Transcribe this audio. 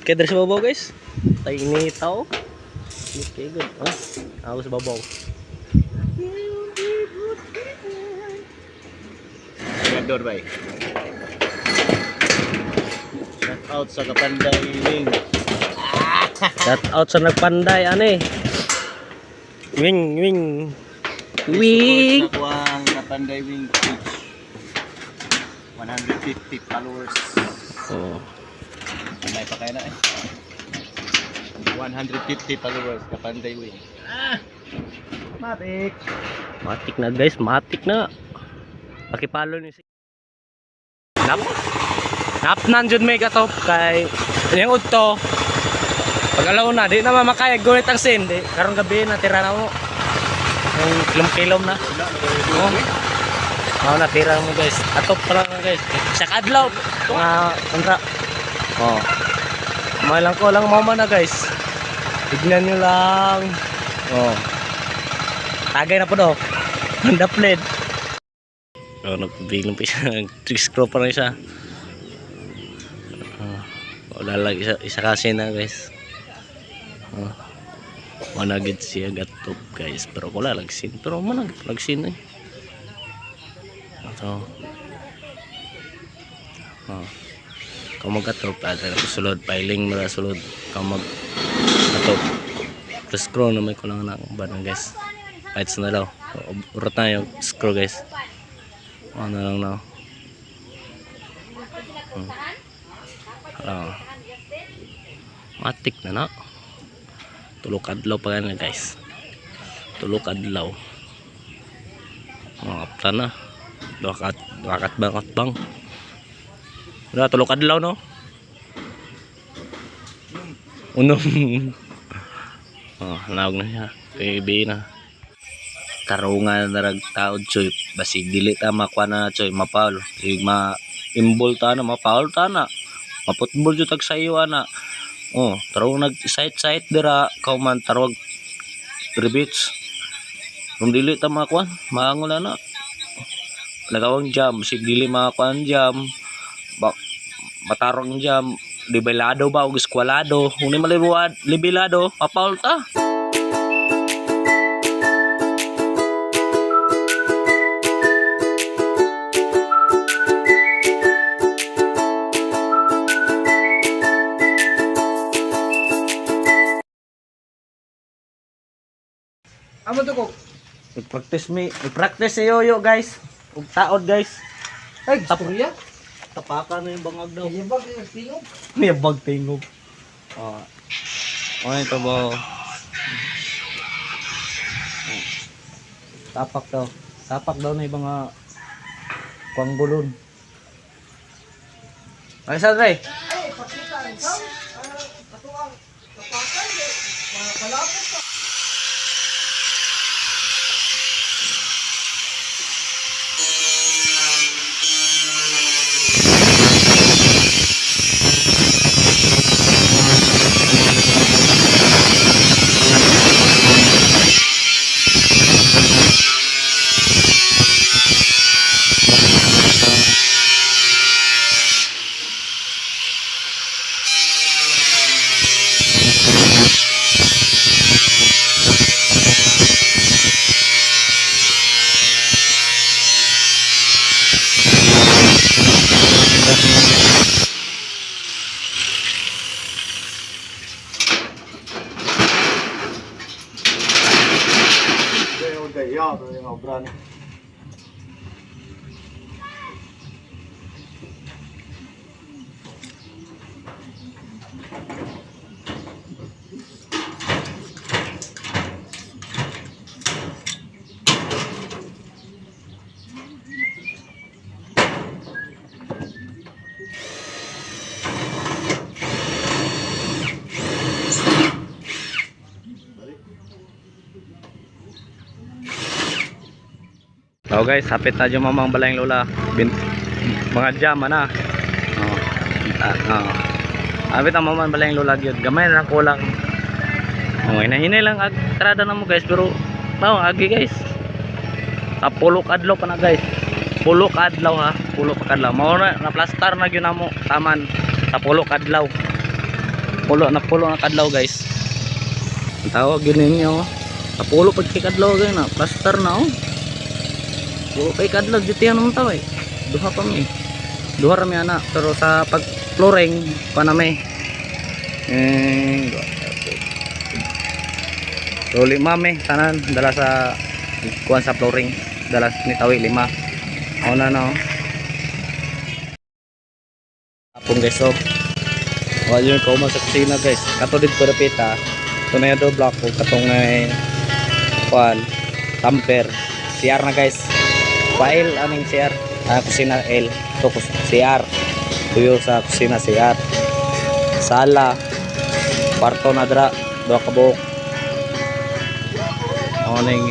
kay dres babaw guys. Tay initaw. Okay good. Ako sa babaw. Gandor bay. Shout out sa Kapanday Wing. Shout out sa nagpanday ane. Wing wing. Wing. Support sa kuwang Kapanday Wing page. 150 followers. Oh. May pa kaya na 150 followers Kapanday Wing. Matik. Matik na guys, matik na. Pakipalo ni si. Napnan jud may katop kay yung udto. Pag alaw na, di na mamakayag gunit ang sin. Di, karong gabi na tira na mo. Yung kilom-kilom na. Oh, natira mo guys. Atop pa lang guys. Sa kadlaw. Mga kontra. Oh. Malang ko lang mama na guys. Tignan nyo lang. Oh. Tagay na po daw. Handaplet. Oh, nagbilang pa siya. Trick-screw pa rin siya. Wala lang isa kasi na guys. Managid siya gatop guys. Pero wala lagsin. Pero managid lagsin eh. Ito. Kung mag-atop sulod. Piling mara sulod. Kung mag-atop. Tapos screw na may kulang na banang guys. Lights na daw. Urot na yung screw guys. Ano lang na. Matik na na. Tulok adlaw pa yan guys. Tulok adlaw. Mga kapta na. Wakat bang. Wala tulok adlaw no. Unom. Nawag na siya. Kaibi na. Karungan na ragtaod choy. Basig dili ta makuha na choy. Mapaul. Ma-imbol ta na. Mapaul ta na. Maputbol jud tag sayo ana. Tarong nag site dira kauman tarog ribits. Kung dili ta makuan, maangol na. Nagawang jam, sig dili makuan jam. Matarong jam, libelado ba og eskwalado. Kung di malibuad, libelado, papaul ta. Amo to ko. I-practice si Yoyo guys. Ug taod guys. Ay, storya. Tapakan na yung bangag daw. Yabag yung tingog. Niyabag tingog. Ito ba? Tapak daw. Tapak daw na yung mga kuwang bulon. Ay, saan Ray? Ay, pakita ang ikaw. Katuang tapakan. Mga kalapot pa. Gaya yung obra ni. So guys, hapit na yung mamang balayang lola. Mga jam na. Hapit ang mamang balayang lola gyud. Gamay na kulang. Hinahinay lang karada na mo guys, pero agi guys. Sa pulok adlaw pa na guys. Pulok adlaw ha, pulok adlaw. Mao na plastar na gyud namo taman sa pulok adlaw. pulo na kadlaw guys. Ang tawag yun ninyo. Kapulo pag kikadlaw guys na. Plaster na oh. Pulo kay kadlaw. Ditihan naman tao eh. Duha pa mi. Duha rami anak. Pero sa pag flooring pa na may. So 5 me. Tanan. Dala sa kuhan sa flooring. Dala ni tawi 5. Ako na no. Apong guys so. Wala yun ko sa kusina guys. Kato dito repita. Ito na yung do block ko. Katong kuhan. Tamper. CR na guys. File aning CR. Kusina L. Ito CR. Tuyo sa kusina CR. Sala. Kwarto na dra. Dua ka buok. Ako nang